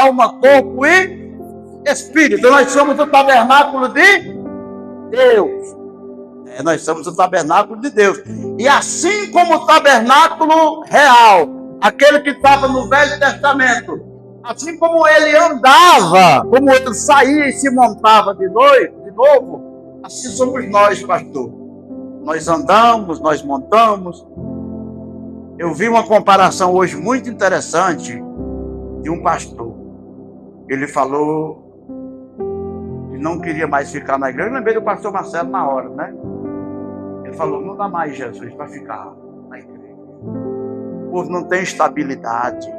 alma, corpo e espírito. Nós somos o tabernáculo de Deus. Nós somos o tabernáculo de Deus. E assim como o tabernáculo real, aquele que estava no Velho Testamento, assim como ele andava, como ele saía e se montava de novo, assim somos nós, pastor. Nós andamos, nós montamos. Eu vi uma comparação hoje muito interessante de um pastor. Ele falou que não queria mais ficar na igreja. Eu lembrei do pastor Marcelo na hora, né? Ele falou, não dá mais Jesus para ficar na igreja. O povo não tem estabilidade.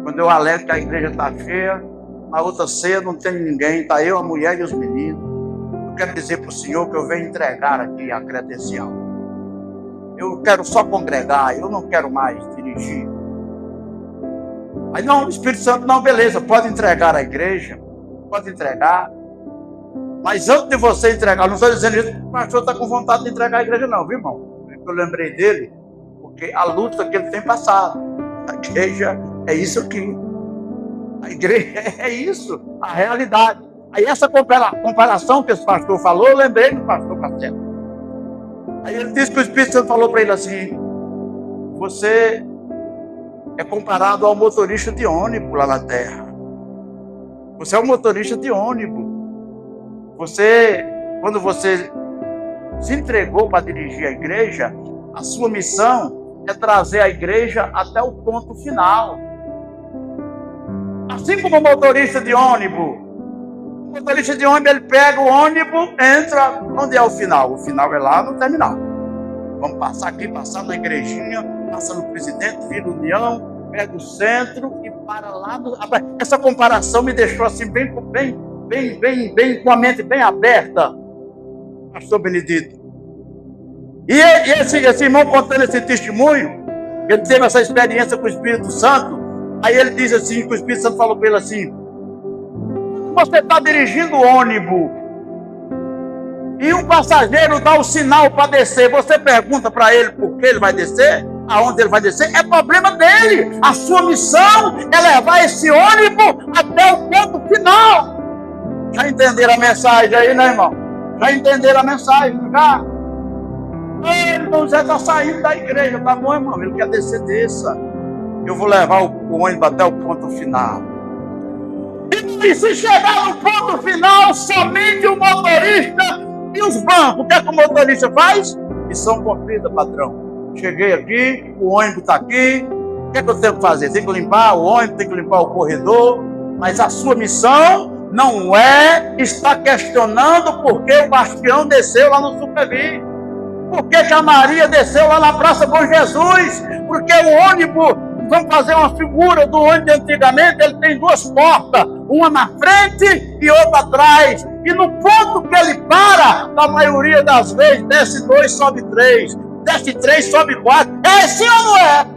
Quando eu alerto que a igreja está cheia, na outra ceia não tem ninguém, está eu, a mulher e os meninos. Eu quero dizer para o senhor que eu venho entregar aqui a credencial. Eu quero só congregar, eu não quero mais dirigir. Aí não, o Espírito Santo, não, beleza, pode entregar a igreja, pode entregar. Mas antes de você entregar, não estou dizendo isso, o pastor está com vontade de entregar a igreja, não, viu, irmão? Eu lembrei dele, porque a luta que ele tem passado. A igreja é isso aqui. A igreja é isso, a realidade. Aí essa comparação que esse pastor falou, eu lembrei do pastor Marcelo. Aí ele disse que o Espírito Santo falou para ele assim, você é comparado ao motorista de ônibus lá na terra. Você é um motorista de ônibus. Quando você se entregou para dirigir a igreja, a sua missão é trazer a igreja até o ponto final. Assim como o motorista de ônibus. O motorista de ônibus, ele pega o ônibus, entra, onde é o final? O final é lá no terminal. Vamos passar aqui, passar na igrejinha, passa no presidente, vira União, pega o centro e para lá. Essa comparação me deixou assim, bem, com a mente bem aberta, pastor Benedito. E esse irmão contando esse testemunho, ele teve essa experiência com o Espírito Santo, aí ele diz assim, que o Espírito Santo falou para ele assim, você está dirigindo o ônibus, e um passageiro dá o sinal para descer, você pergunta para ele por que ele vai descer, aonde ele vai descer, é problema dele. A sua missão é levar esse ônibus até o ponto final. Já entenderam a mensagem aí, né, irmão? Já entenderam a mensagem, já? Irmão Zé está saindo da igreja, tá bom, irmão? Ele quer descer, desça. Eu vou levar o ônibus até o ponto final. E se chegar no ponto final, somente o motorista e os bancos, o que é que o motorista faz? Missão cumprida, patrão. Cheguei aqui, o ônibus está aqui, o que é que eu tenho que fazer? Tem que limpar o ônibus, tem que limpar o corredor, mas a sua missão não é estar questionando por que o Bastião desceu lá no Supervi, por que a Maria desceu lá na Praça Bom Jesus, porque o ônibus, vamos fazer uma figura do ônibus antigamente, ele tem duas portas, uma na frente e outra atrás, e no ponto que ele para, na maioria das vezes, desce 2, sobe 3, desce 3, sobe 4, é sim ou não é?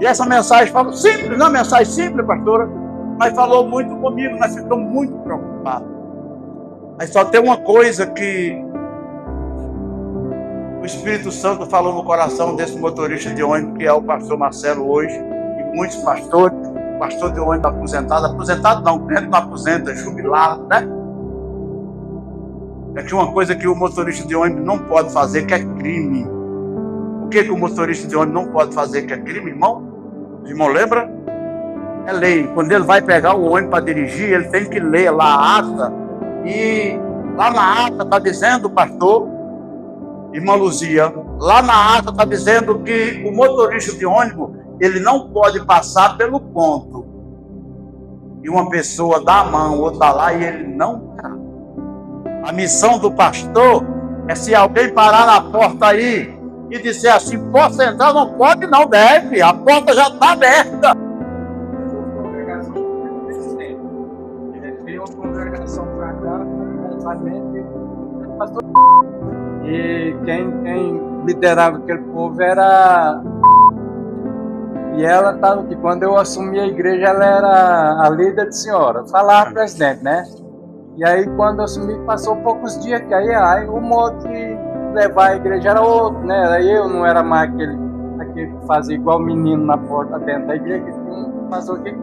E essa mensagem falou simples, não é mensagem simples, pastora, mas falou muito comigo, nós ficamos muito preocupados. Mas só tem uma coisa que o Espírito Santo falou no coração desse motorista de ônibus, que é o pastor Marcelo hoje, e muitos pastores, pastor de ônibus aposentado não, crente não aposenta, jubilado, né? É que uma coisa que o motorista de ônibus não pode fazer, que é crime. O que o motorista de ônibus não pode fazer, que é crime, irmão? O irmão lembra? É lei. Quando ele vai pegar o ônibus para dirigir, ele tem que ler lá a ata, e lá na ata está dizendo, pastor, irmã Luzia, lá na ata está dizendo que o motorista de ônibus, ele não pode passar pelo ponto. E uma pessoa dá a mão, outra dá lá, e ele não dá. A missão do pastor é, se alguém parar na porta aí e disser assim, posso entrar? Não pode, não deve. A porta já está aberta. Veio uma congregação para cá, e quem liderava aquele povo era... E ela estava aqui. Quando eu assumi a igreja, ela era a líder de senhora. Falava presidente, né? E aí, quando eu assumi, passou poucos dias que aí o modo de levar a igreja era outro, né? Aí eu não era mais aquele que fazia igual menino na porta dentro da igreja, que tinha um pastor que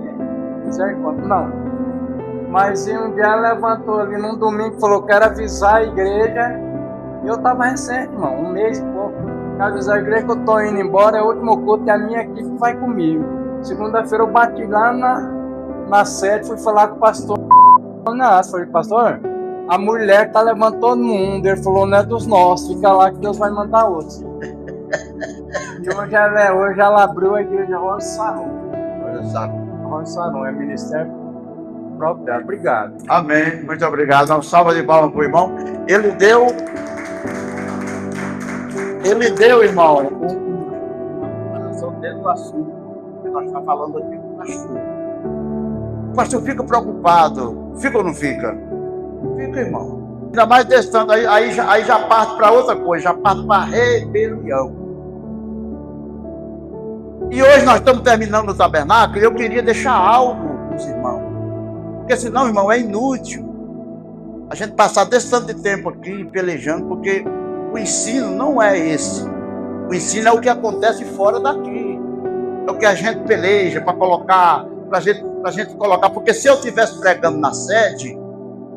misericórdia. Não. Mas um dia ela levantou ali num domingo e falou: quero avisar a igreja. E eu estava recente, irmão, um mês e pouco. Quero avisar a igreja que eu estou indo embora, é o último culto que a minha equipe vai comigo. Segunda-feira eu bati lá na sede, fui falar com o pastor. Falei: pastor, a mulher está levando todo mundo. Ele falou: não é dos nossos, fica lá que Deus vai mandar outros. E hoje ela abriu a igreja Rosa Saron. Rosa Saron é ministério próprio dela. Obrigado. Amém. Muito obrigado. Uma salva de palmas para o irmão. Ele deu, irmão, uma razão dentro do assunto que nós estamos falando aqui com o pastor. O pastor fica preocupado. Fica ou não fica? Fica, irmão. Ainda mais desse tanto, aí já parte para outra coisa, já parte para a rebelião. E hoje nós estamos terminando o tabernáculo e eu queria deixar algo para os irmãos. Porque senão, irmão, é inútil a gente passar desse tanto de tempo aqui pelejando, porque o ensino não é esse. O ensino é o que acontece fora daqui. É o que a gente peleja para colocar, para gente colocar. Porque se eu estivesse pregando na sede,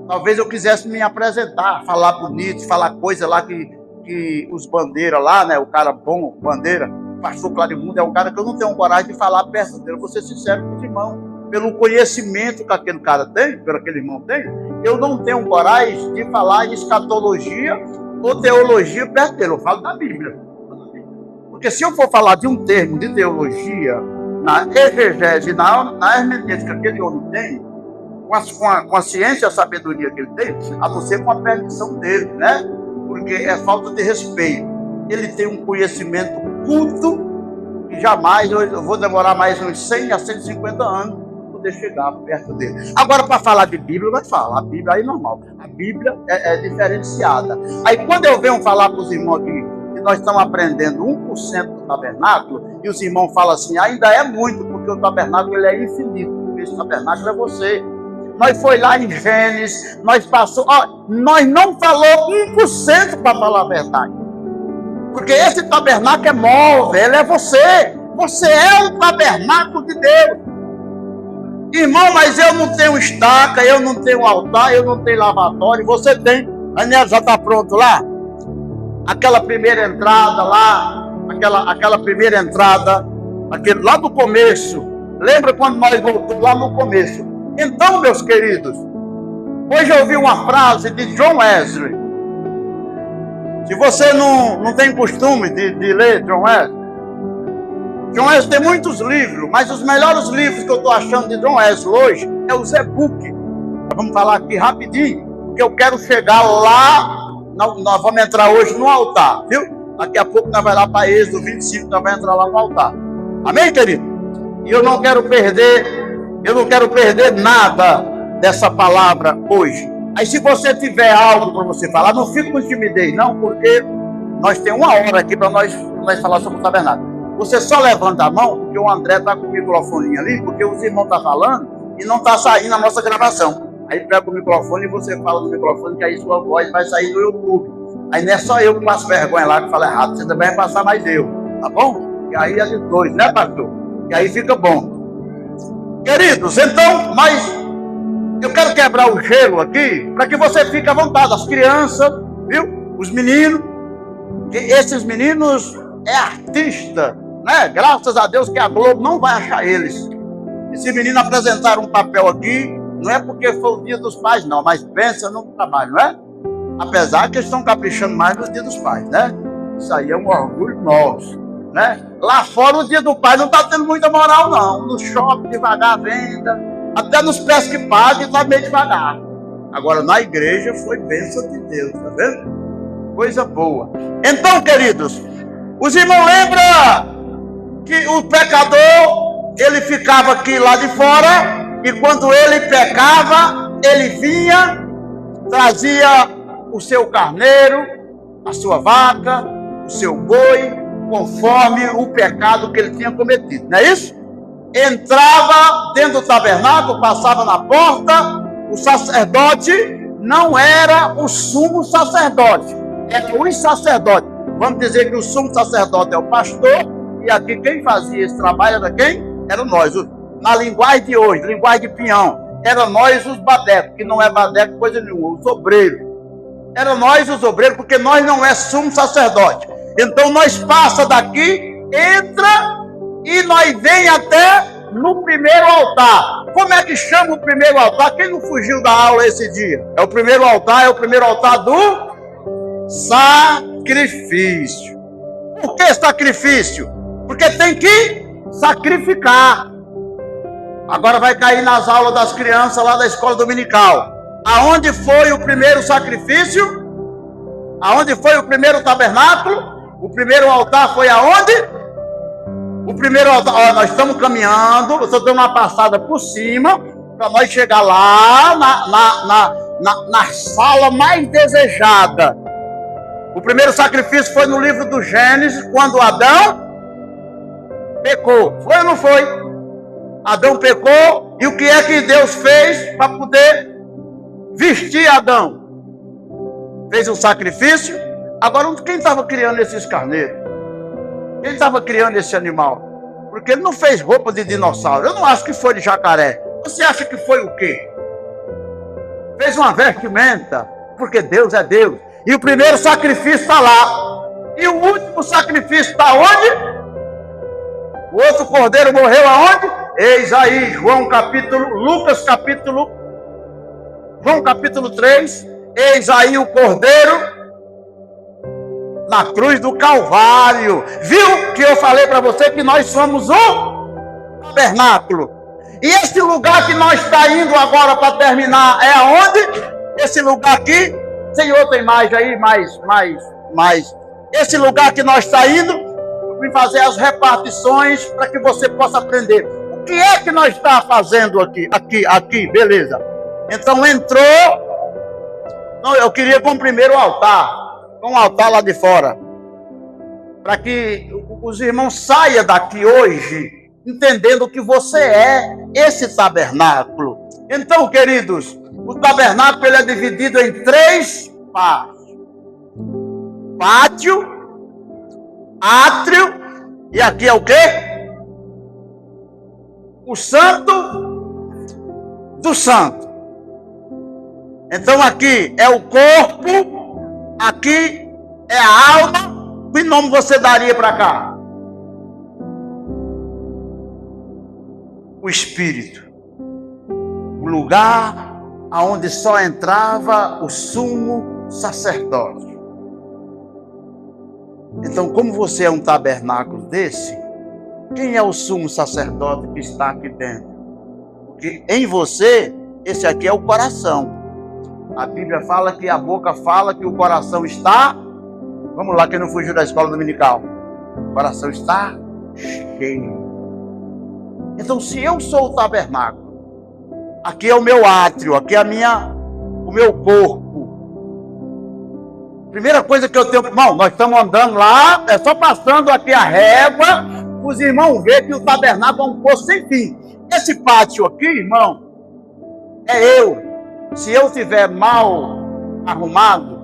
talvez eu quisesse me apresentar, falar bonito, falar coisa lá que os bandeiras lá, né? O cara bom, bandeira, o pastor Clarimundo é um cara que eu não tenho coragem de falar perto dele. Vou ser sincero com os irmãos. Pelo conhecimento que aquele cara tem, pelo aquele irmão tem, eu não tenho coragem de falar em escatologia ou teologia perto dele. Eu falo da Bíblia. Porque se eu for falar de um termo de teologia, na exegese, na hermenêutica que aquele homem tem, com a ciência e a sabedoria que ele tem, a não ser com a permissão dele, né? Porque é falta de respeito. Ele tem um conhecimento culto que jamais, eu vou demorar mais uns 100 a 150 anos para poder chegar perto dele. Agora, para falar de Bíblia, vai falar. A Bíblia aí é normal. A Bíblia é diferenciada. Aí, quando eu venho falar para os irmãos aqui que nós estamos aprendendo 1% do tabernáculo, e os irmãos falam assim, ainda é muito, porque o tabernáculo ele é infinito. Porque esse tabernáculo é você. Nós foi lá em Gênesis, nós passou, nós não falou 1% para falar a verdade. Porque esse tabernáculo é móvel, ele é você. Você é o tabernáculo de Deus. Irmão, mas eu não tenho estaca, eu não tenho altar, eu não tenho lavatório. Você tem. Daniel, já está pronto lá? Aquela primeira entrada lá, aquela primeira entrada, lá do começo. Lembra quando nós voltamos lá no começo? Então, meus queridos, hoje eu ouvi uma frase de John Wesley. Se você não tem costume de ler John Wesley tem muitos livros, mas os melhores livros que eu estou achando de John Wesley hoje é os e-book. Vamos falar aqui rapidinho, porque eu quero chegar lá, nós vamos entrar hoje no altar, viu? Daqui a pouco nós vamos lá para Êxodo 25, nós vamos entrar lá no altar. Amém, querido? E eu não quero perder nada dessa palavra hoje. Aí se você tiver algo para você falar, não fique com timidez, não, porque nós temos uma hora aqui para nós falar sobre o tabernáculo. Você só levanta a mão, porque o André está com o microfone ali, porque os irmãos estão falando e não está saindo a nossa gravação. Aí pega o microfone e você fala no microfone, que aí sua voz vai sair no YouTube. Aí não é só eu que passo vergonha lá, que falo errado, você também vai passar mais eu, tá bom? E aí é de dois, né, pastor? E aí fica bom. Queridos, então, mas eu quero quebrar o gelo aqui, para que você fique à vontade, as crianças, viu? Os meninos, que esses meninos é artista, né? Graças a Deus que a Globo não vai achar eles. Esse menino apresentar um papel aqui, não é porque foi o dia dos pais, não, mas pensa no trabalho, não é? Apesar que eles estão caprichando mais no dia dos pais, né? Isso aí é um orgulho nosso, né? Lá fora o dia do pai não está tendo muita moral, não. No shopping devagar a venda, até nos preços que pagam está meio devagar. Agora na igreja foi bênção de Deus, tá vendo? Coisa boa. Então, queridos, os irmãos lembram que o pecador, ele ficava aqui lá de fora, e quando ele pecava, ele vinha, trazia o seu carneiro, a sua vaca, o seu boi, conforme o pecado que ele tinha cometido, não é isso? Entrava dentro do tabernáculo, passava na porta, o sacerdote não era o sumo sacerdote, era os sacerdotes. Vamos dizer que o sumo sacerdote é o pastor, e aqui quem fazia esse trabalho era quem? Era nós. na linguagem de hoje, linguagem de Pinhão, era nós os badecos, que não é badeco coisa nenhuma, os obreiros. Era nós os obreiros, porque nós não é sumo sacerdote. Então nós passa daqui, entra e nós vem até no primeiro altar. Como é que chama o primeiro altar? Quem não fugiu da aula esse dia? É o primeiro altar do sacrifício. Por que sacrifício? Porque tem que sacrificar. Agora vai cair nas aulas das crianças lá da escola dominical. Aonde foi o primeiro sacrifício? Aonde foi o primeiro tabernáculo? O primeiro altar foi aonde? O primeiro altar. Ó, nós estamos caminhando, eu estou dando uma passada por cima, para nós chegar lá na sala mais desejada. O primeiro sacrifício foi no livro do Gênesis, quando Adão pecou. Foi ou não foi? Adão pecou, e o que é que Deus fez para poder vestir Adão? Fez um sacrifício. Agora, quem estava criando esses carneiros? Quem estava criando esse animal? Porque ele não fez roupa de dinossauro. Eu não acho que foi de jacaré. Você acha que foi o quê? Fez uma vestimenta, porque Deus é Deus. E o primeiro sacrifício está lá. E o último sacrifício está onde? O outro cordeiro morreu aonde? Eis aí, João capítulo 3. Eis aí o cordeiro na cruz do Calvário. Viu que eu falei para você que nós somos um tabernáculo? E esse lugar que nós está indo agora para terminar é aonde? Esse lugar aqui, tem outra imagem aí, mais. Esse lugar que nós está indo, vim fazer as repartições para que você possa aprender. O que é que nós está fazendo aqui, beleza? Então entrou. Não, eu queria com o primeiro altar. Um altar lá de fora, para que os irmãos saiam daqui hoje entendendo que você é esse tabernáculo. Então, queridos, o tabernáculo ele é dividido em 3 partes: pátio, átrio, e aqui é o quê? O santo do santo. Então aqui é o corpo, aqui é a alma. Que nome você daria para cá? O espírito. O lugar aonde só entrava o sumo sacerdote. Então, como você é um tabernáculo desse, quem é o sumo sacerdote que está aqui dentro? Porque em você, esse aqui é o coração. A Bíblia fala que a boca fala que o coração está... Vamos lá, quem não fugiu da escola dominical. O coração está cheio. Então, se eu sou o tabernáculo, aqui é o meu átrio, aqui é o meu corpo. Primeira coisa que eu tenho... Irmão, nós estamos andando lá, é só passando aqui a régua, os irmãos verem que o tabernáculo é um poço sem fim. Esse pátio aqui, irmão, é eu. Se eu estiver mal arrumado,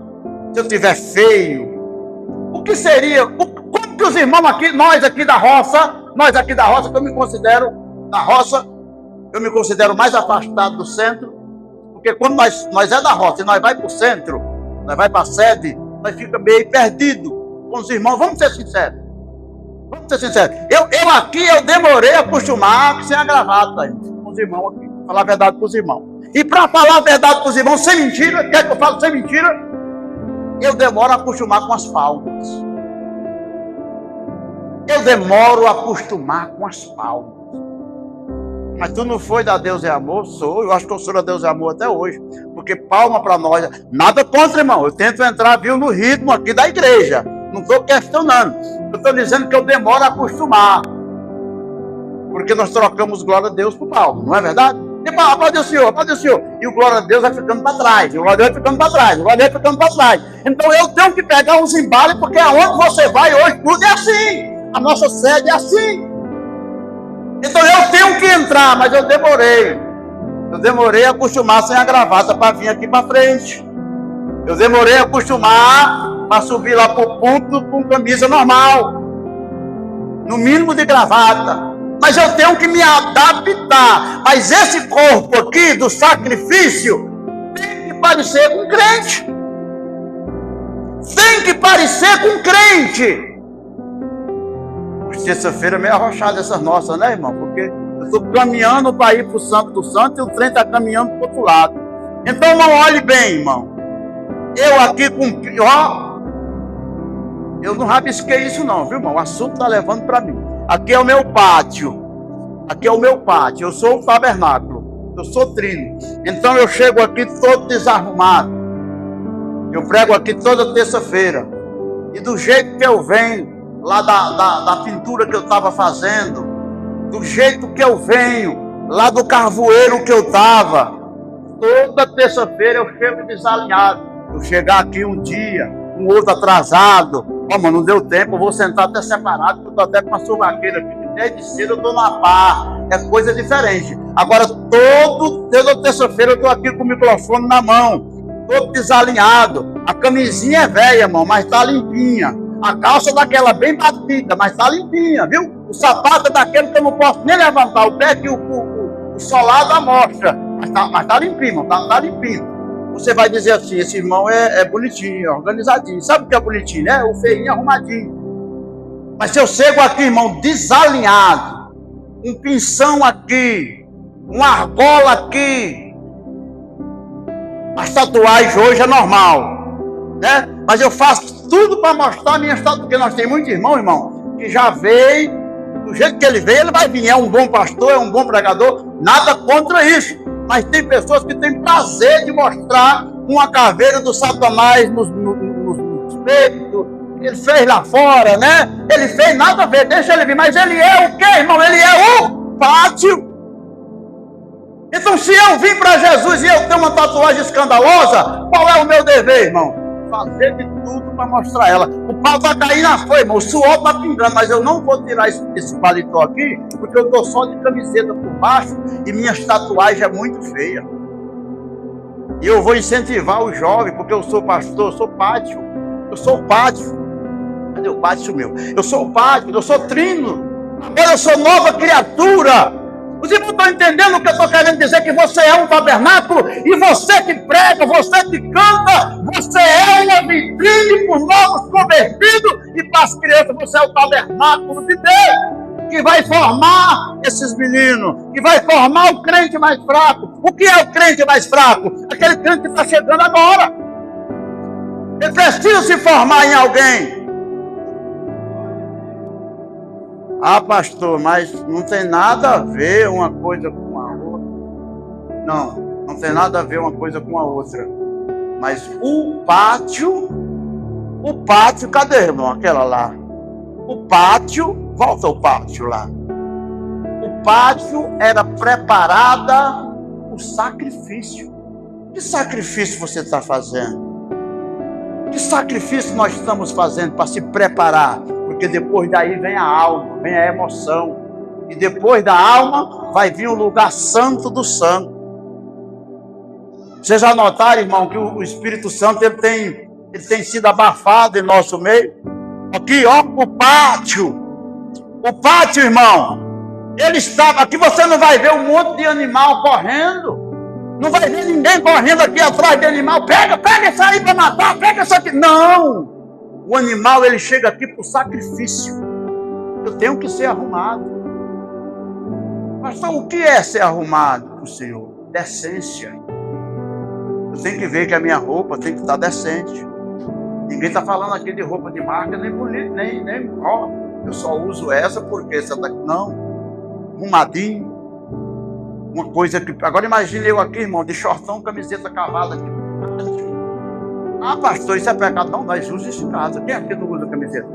se eu estiver feio, o que seria? Como que os irmãos aqui, nós aqui da roça, que eu me considero, da roça, eu me considero mais afastado do centro, porque quando nós é da roça e nós vai para o centro, nós vai para a sede, nós fica meio perdido com os irmãos. Vamos ser sinceros. Eu aqui, eu demorei a acostumar sem a gravata com os irmãos aqui, falar a verdade para os irmãos. E para falar a verdade para os irmãos, sem mentira, quer que eu fale sem mentira? Eu demoro a acostumar com as palmas. Mas tu não foi da Deus é Amor? Sou. Eu acho que eu sou da Deus é Amor até hoje. Porque palma para nós, nada contra, irmão. Eu tento entrar, viu, no ritmo aqui da igreja. Não estou questionando. Eu estou dizendo que eu demoro a acostumar. Porque nós trocamos glória a Deus por palma, não é verdade? E aplaude o Senhor. E o glória a Deus vai ficando para trás. Então eu tenho que pegar uns embales, porque aonde você vai hoje, tudo é assim. A nossa sede é assim. Então eu tenho que entrar, mas eu demorei. Eu demorei a acostumar sem a gravata para vir aqui para frente. Eu demorei a acostumar para subir lá para o púlpito com camisa normal. No mínimo de gravata. mas eu tenho que me adaptar. Mas esse corpo aqui do sacrifício tem que parecer com crente. Tem que parecer com crente. Terça-feira é meio arrochada essas nossas, né, irmão? Porque eu estou caminhando para ir para o Santo do Santo e o trem está caminhando para o outro lado. Então não olhe bem, irmão. Eu aqui com... Ó, eu não rabisquei isso não, viu, irmão? O assunto está levando para mim. Aqui é o meu pátio. Aqui é o meu pátio. Eu sou o tabernáculo. Eu sou trino. Então eu chego aqui todo desarrumado. Eu prego aqui toda terça-feira. E do jeito que eu venho, lá da pintura que eu estava fazendo, do jeito que eu venho, lá do carvoeiro que eu estava, toda terça-feira eu chego desalinhado. Eu chegar aqui um dia, um outro atrasado, mas não deu tempo, eu vou sentar até separado, porque eu estou até com uma suvaqueira aqui, desde cedo eu estou na pá, é coisa diferente. Agora, toda terça-feira eu estou aqui com o microfone na mão, todo desalinhado, a camisinha é velha, irmão, mas está limpinha. A calça daquela bem batida, mas tá limpinha, viu? O sapato é daquele que eu não posso nem levantar o pé, que o solado amostra. Mas tá limpinho, irmão, tá limpinho. Você vai dizer assim, esse irmão é bonitinho, organizadinho. Sabe o que é bonitinho, né? O feinho arrumadinho. Mas se eu chego aqui, irmão, desalinhado, um pinção aqui, uma argola aqui, as tatuagens hoje é normal, né? Mas eu faço tudo para mostrar a minha estatura, porque nós temos muitos irmão, que já veio, do jeito que ele veio, ele vai vir. É um bom pastor, é um bom pregador, nada contra isso. Mas tem pessoas que têm prazer de mostrar uma caveira do Satanás nos peitos. Ele fez lá fora, né? Ele fez nada a ver, deixa ele vir. Mas ele é o quê, irmão? Ele é o pátio. Então, se eu vim para Jesus e eu tenho uma tatuagem escandalosa, qual é o meu dever, irmão? Fazer de tudo para mostrar ela. O pau está caindo na folha, irmão. O suor está pingando, mas eu não vou tirar esse paletó aqui, porque eu estou só de camiseta por baixo e minha tatuagem é muito feia. E eu vou incentivar os jovens, porque eu sou pastor, eu sou pátio. Eu sou o pátio. Cadê o pátio meu? Eu sou o pátio, eu sou trino. Agora eu sou nova criatura. Os irmãos estão entendendo o que eu estou querendo dizer? Que você é um tabernáculo, e você que prega, você que canta, você é uma vitrine por novos convertidos, e para as crianças você é o tabernáculo de Deus, que vai formar esses meninos, que vai formar o crente mais fraco. O que é o crente mais fraco? Aquele crente que está chegando agora. Ele precisa se formar em alguém. Ah, pastor, mas não tem nada a ver uma coisa com a outra. Não tem nada a ver uma coisa com a outra. Mas o pátio, cadê, irmão? Aquela lá. O pátio, volta ao pátio lá. O pátio era preparada o sacrifício. Que sacrifício você está fazendo? Que sacrifício nós estamos fazendo para se preparar? Porque depois daí vem a alma, vem a emoção. E depois da alma vai vir o lugar santo do santo. Vocês já notaram, irmão, que o Espírito Santo ele tem sido abafado em nosso meio? Aqui, ó, o pátio. O pátio, irmão, ele estava... Aqui você não vai ver um monte de animal correndo. Não vai ver ninguém correndo aqui atrás de animal. Pega essa aí para matar, pega essa aqui. Não! O animal, ele chega aqui para o sacrifício. Eu tenho que ser arrumado. Pastor, o que é ser arrumado para o Senhor? Decência. Eu tenho que ver que a minha roupa tem que estar decente. Ninguém está falando aqui de roupa de marca, nem bonito, nem ó, eu só uso essa porque essa daqui não. Arrumadinho. Uma coisa que... Agora imagine eu aqui, irmão, de shortão, camiseta cavada aqui. Ah, pastor, isso é pecado. Não, nós usamos isso em casa. Quem aqui não usa camiseta?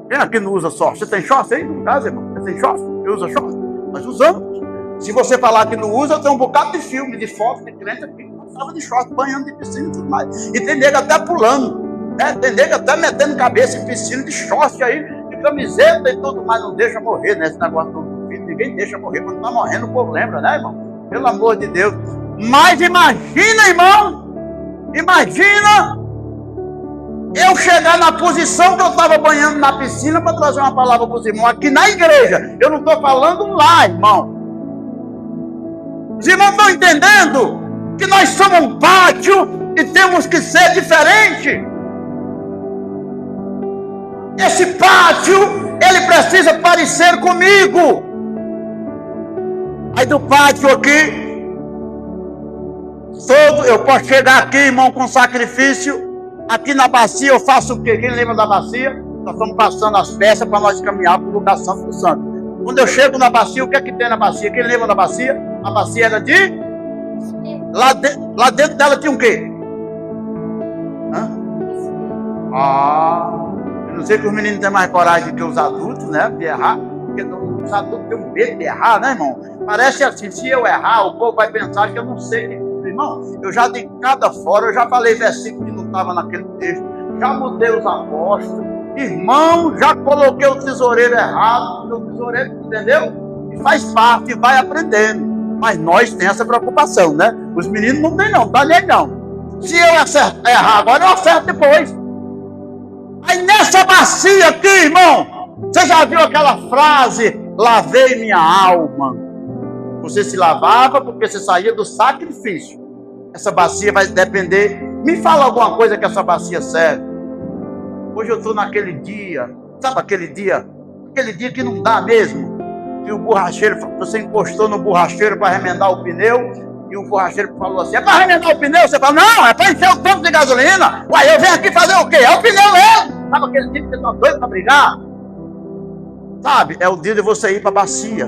Quem aqui não usa short? Você tem short aí em casa, irmão? Você tem short? Eu uso short? Nós usamos. Se você falar que não usa, eu tenho um bocado de filme, de foto, de crente aqui. Passava de short, banhando de piscina e tudo mais. E tem nego até pulando. Né? Tem nego até metendo cabeça em piscina de short aí, de camiseta e tudo mais. Não deixa morrer, né? Esse negócio do filho, ninguém deixa morrer. Quando tá morrendo, o povo lembra, né, irmão? Pelo amor de Deus. Mas imagina, irmão. Imagina eu chegar na posição que eu estava banhando na piscina para trazer uma palavra para os irmãos aqui na igreja. Eu não estou falando lá, irmão. Os irmãos estão entendendo que nós somos um pátio e temos que ser diferente. Esse pátio, ele precisa parecer comigo. Aí do pátio aqui, eu posso chegar aqui, irmão, com sacrifício. Aqui na bacia eu faço o quê? Quem lembra da bacia? Nós estamos passando as peças para nós caminhar para o lugar santo do santo. Quando eu chego na bacia, o que é que tem na bacia? Quem lembra da bacia? A bacia era de... Lá dentro dela tinha o quê? Eu não sei que os meninos têm mais coragem que os adultos, né? De errar. Porque os adultos têm um medo de errar, né, irmão? Parece assim, se eu errar, o povo vai pensar que eu não sei. Irmão, eu já dei cada fora, eu já falei versículo que não estava naquele texto, já mudei os apóstolos, irmão, já coloquei o tesoureiro errado, o tesoureiro, entendeu? E faz parte, vai aprendendo. Mas nós temos essa preocupação, né? Os meninos não tem não, tá nem não. Se eu errar agora, eu acerto depois. Aí nessa bacia aqui, irmão, você já viu aquela frase, lavei minha alma? Você se lavava porque você saía do sacrifício. Essa bacia vai depender. Me fala alguma coisa que essa bacia serve. Hoje eu estou naquele dia. Sabe aquele dia? Aquele dia que não dá mesmo. Que o borracheiro, você encostou no borracheiro para remendar o pneu. E o borracheiro falou assim, é para remendar o pneu? Você fala, não, é para encher o tanque de gasolina. Uai, eu venho aqui fazer o quê? É o pneu mesmo. Sabe aquele dia que você está doido para brigar? Sabe, é o dia de você ir para a bacia.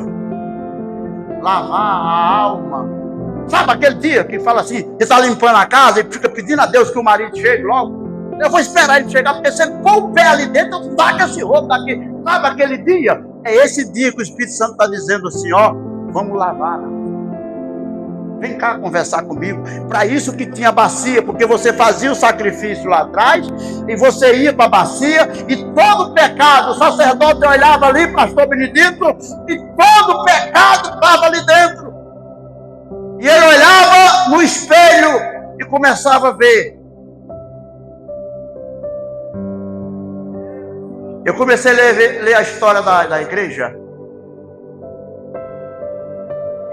Lavar a alma. Sabe aquele dia que fala assim, que está limpando a casa e fica pedindo a Deus que o marido chegue logo? Eu vou esperar ele chegar, porque se ele pôr o pé ali dentro, eu taco esse roubo daqui. Sabe aquele dia? É esse dia que o Espírito Santo está dizendo assim, ó, vamos lavar. Vem cá conversar comigo. Para isso que tinha bacia, porque você fazia o sacrifício lá atrás, e você ia para a bacia, e todo pecado, o sacerdote olhava ali, pastor Benedito, e todo pecado estava ali dentro. E ele olhava no espelho e começava a ver. Eu comecei a ler a história da igreja.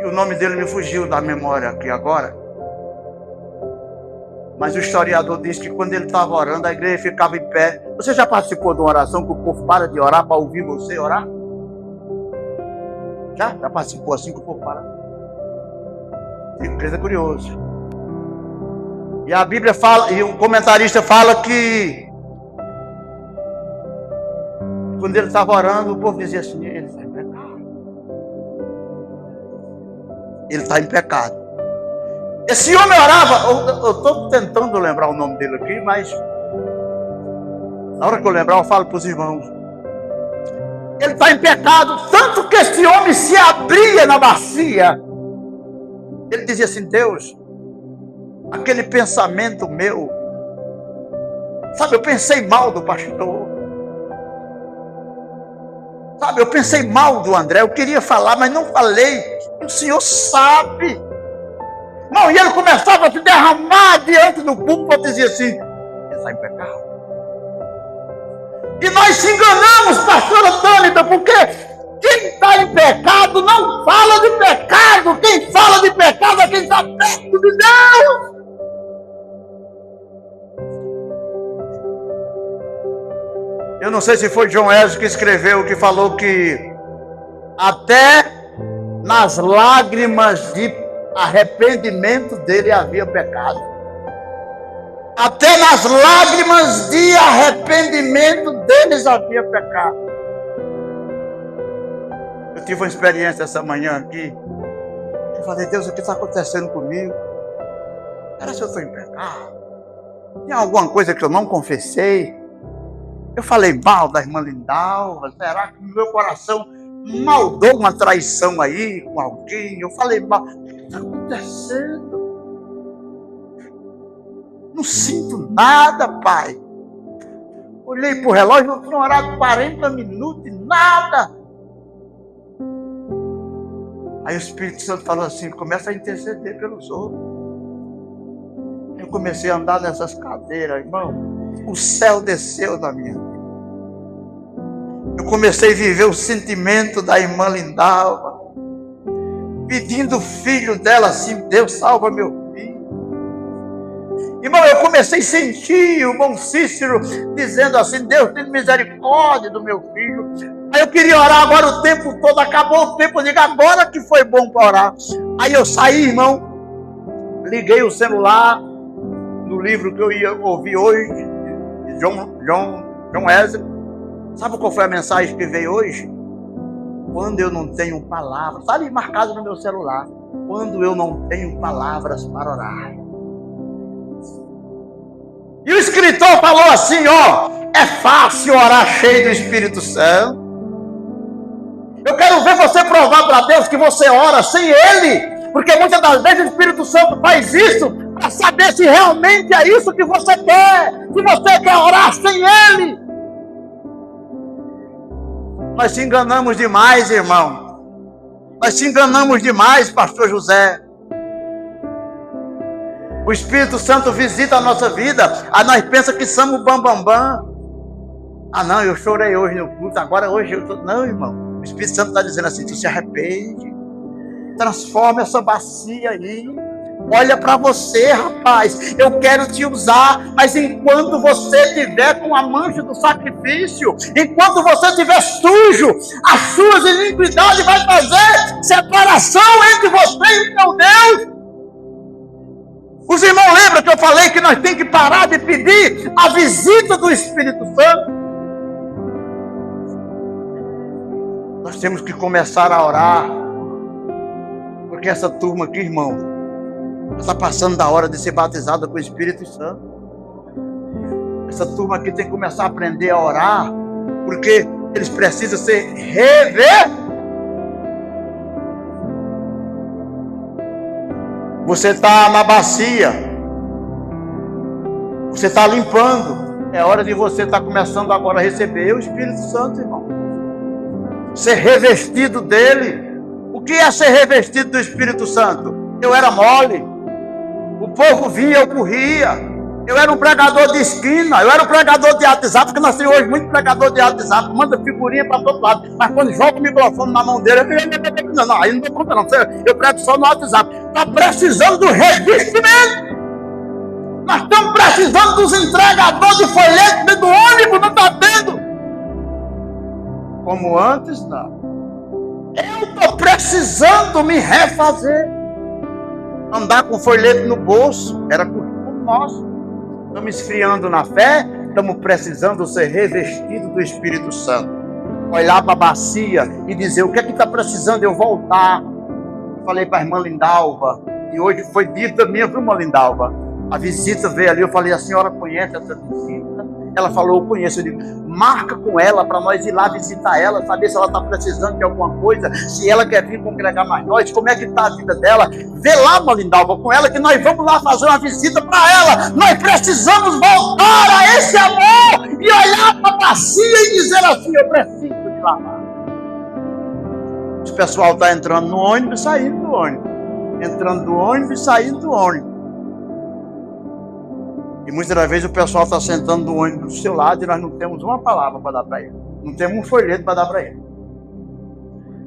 E o nome dele me fugiu da memória aqui agora. Mas o historiador diz que quando ele estava orando, a igreja ficava em pé. Você já participou de uma oração que o povo para de orar para ouvir você orar? Já participou assim que o povo para? Coisa curiosa. E a Bíblia fala, e o comentarista fala que quando ele estava orando, o povo dizia assim, ele está em pecado. Ele está em pecado. Esse homem orava, eu estou tentando lembrar o nome dele aqui, mas na hora que eu lembrar, eu falo para os irmãos. Ele está em pecado, tanto que esse homem se abria na bacia. Ele dizia assim, Deus, aquele pensamento meu, sabe, eu pensei mal do pastor, sabe, eu pensei mal do André, eu queria falar, mas não falei, o Senhor sabe. Não, e ele começava a se derramar diante do púlpito e dizia assim, ele está em pecado. E nós se enganamos, pastora Tânia, porque quem está em pecado não fala de pecado. Quem fala de pecado é quem está perto de Deus. Eu não sei se foi John Wesley que escreveu, que falou que até nas lágrimas de arrependimento dele havia pecado. Até nas lágrimas de arrependimento deles havia pecado. Eu tive uma experiência essa manhã aqui. Eu falei, Deus, o que está acontecendo comigo? Será que eu estou em pecado? Tem alguma coisa que eu não confessei? Eu falei mal da irmã Lindalva? Será que no meu coração maldou uma traição aí com alguém? Eu falei mal. O que está acontecendo? Não sinto nada, pai. Olhei para o relógio, eu tinha orado 40 minutos e nada. Aí o Espírito Santo falou assim, começa a interceder pelos outros. Eu comecei a andar nessas cadeiras, irmão. o céu desceu na minha vida. Eu comecei a viver o sentimento da irmã Lindalva, pedindo o filho dela assim, Deus salva meu filho. Irmão, eu comecei a sentir o bom Cícero dizendo assim, Deus tem misericórdia do meu filho. Aí eu queria orar agora o tempo todo, acabou o tempo, eu digo, agora que foi bom para orar. Aí eu saí, irmão, liguei o celular no livro que eu ia ouvir hoje, de John Wesley. Sabe qual foi a mensagem que veio hoje? Quando eu não tenho palavras, está ali marcado no meu celular, quando eu não tenho palavras para orar. E o escritor falou assim, ó, é fácil orar cheio do Espírito Santo. Eu quero ver você provar para Deus que você ora sem Ele, porque muitas das vezes o Espírito Santo faz isso para saber se realmente é isso que você quer, se você quer orar sem Ele. Nós te enganamos demais, irmão. Nós te enganamos demais, pastor José. O Espírito Santo visita a nossa vida, aí nós pensamos que somos bambambam. Ah não, eu chorei hoje no culto, agora hoje eu tô... Não, irmão. O Espírito Santo está dizendo assim, tu se arrepende, transforma essa bacia aí, olha para você, rapaz, eu quero te usar, mas enquanto você estiver com a mancha do sacrifício, enquanto você estiver sujo, as suas iniquidades vai fazer separação entre você e meu Deus. Os irmãos lembram que eu falei que nós temos que parar de pedir a visita do Espírito Santo? Nós temos que começar a orar, porque essa turma aqui, irmão, está passando da hora de ser batizada com o Espírito Santo. Essa turma aqui tem que começar a aprender a orar, porque eles precisam ser rever. Você está na bacia, você está limpando, é hora de você estar começando agora a receber o Espírito Santo, irmão. Ser revestido dele. O que é ser revestido do Espírito Santo? Eu era mole, o povo vinha, eu corria, eu era um pregador de esquina, eu era um pregador de WhatsApp, porque nós temos hoje muito pregador de WhatsApp, manda figurinha para todo lado, mas quando joga o microfone na mão dele, não, aí não dou conta não, eu prego só no WhatsApp. Está precisando do revestimento. Nós estamos precisando dos entregadores de folheto dentro do ônibus, não está tendo. Como antes, não. Eu estou precisando me refazer. Andar com folheto no bolso era costume nosso. Estamos esfriando na fé, estamos precisando ser revestidos do Espírito Santo. Olhar para a bacia e dizer o que é que está precisando eu voltar. Eu falei para a irmã Lindalva, e hoje foi dita minha, viu, irmã Lindalva? A visita veio ali, eu falei, a senhora conhece essa visita? Ela falou, eu conheço. Eu digo, marca com ela para nós ir lá visitar ela, saber se ela está precisando de alguma coisa, se ela quer vir congregar mais nós, como é que está a vida dela. Vê lá, irmã Lindalva, com ela, que nós vamos lá fazer uma visita para ela. Nós precisamos voltar a esse amor e olhar para a bacia e dizer assim, eu preciso de lavar. O pessoal está entrando no ônibus e saindo do ônibus. Entrando do ônibus e saindo do ônibus. E muitas das vezes o pessoal está sentando no ônibus do seu lado e nós não temos uma palavra para dar para ele. Não temos um folheto para dar para ele.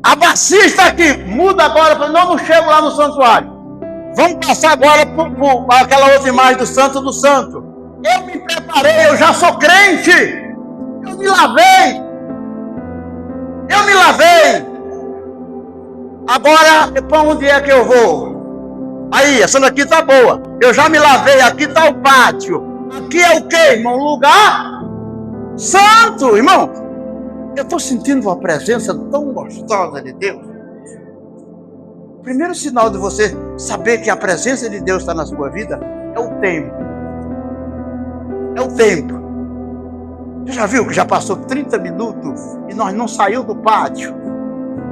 A bacia está aqui. Muda agora. Não chego lá no santuário. Vamos passar agora para aquela outra imagem do Santo do Santo. Eu me preparei, eu já sou crente. Eu me lavei. Eu me lavei. Agora, para onde é que eu vou? Aí, essa daqui está boa. Eu já me lavei, aqui está o pátio. Aqui é o quê, irmão? Lugar santo, irmão. Eu estou sentindo uma presença tão gostosa de Deus. O primeiro sinal de você saber que a presença de Deus está na sua vida é o tempo. É o tempo. Você já viu que já passou 30 minutos e nós não saímos do pátio?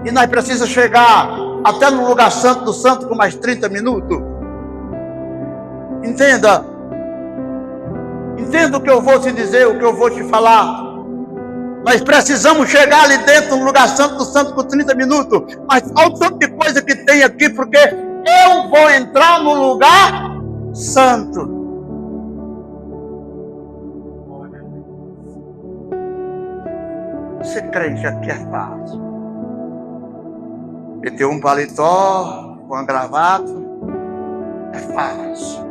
E nós precisamos chegar até no lugar santo do santo com mais 30 minutos. Entenda. Entenda o que eu vou te dizer, o que eu vou te falar. Nós precisamos chegar ali dentro no lugar santo do santo com 30 minutos. Mas olha o tanto de coisa que tem aqui, porque eu vou entrar no lugar santo. Ser crente aqui é fácil. Meter um paletó com uma gravata é fácil.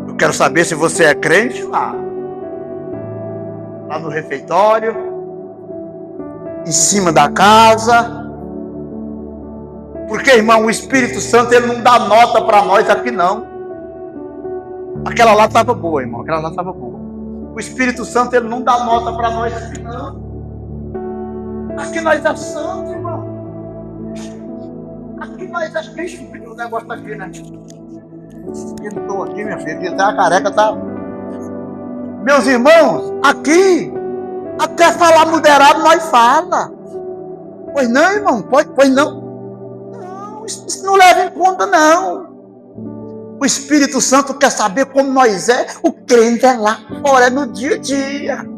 Eu quero saber se você é crente lá no refeitório, em cima da casa. Porque, irmão, o Espírito Santo, ele não dá nota para nós aqui, não. Aquela lá estava boa, irmão. Aquela lá estava boa. O Espírito Santo, ele não dá nota para nós aqui, não. Aqui nós é santo, irmão. Aqui nós é Cristo. O negócio tá aqui, né? Eu não estou aqui, minha filha. Até a careca tá... Meus irmãos, aqui, até falar moderado nós fala. Pois não, irmão? Pois não. Isso não leva em conta, não. O Espírito Santo quer saber como nós é. O crente é lá fora, é no dia a dia.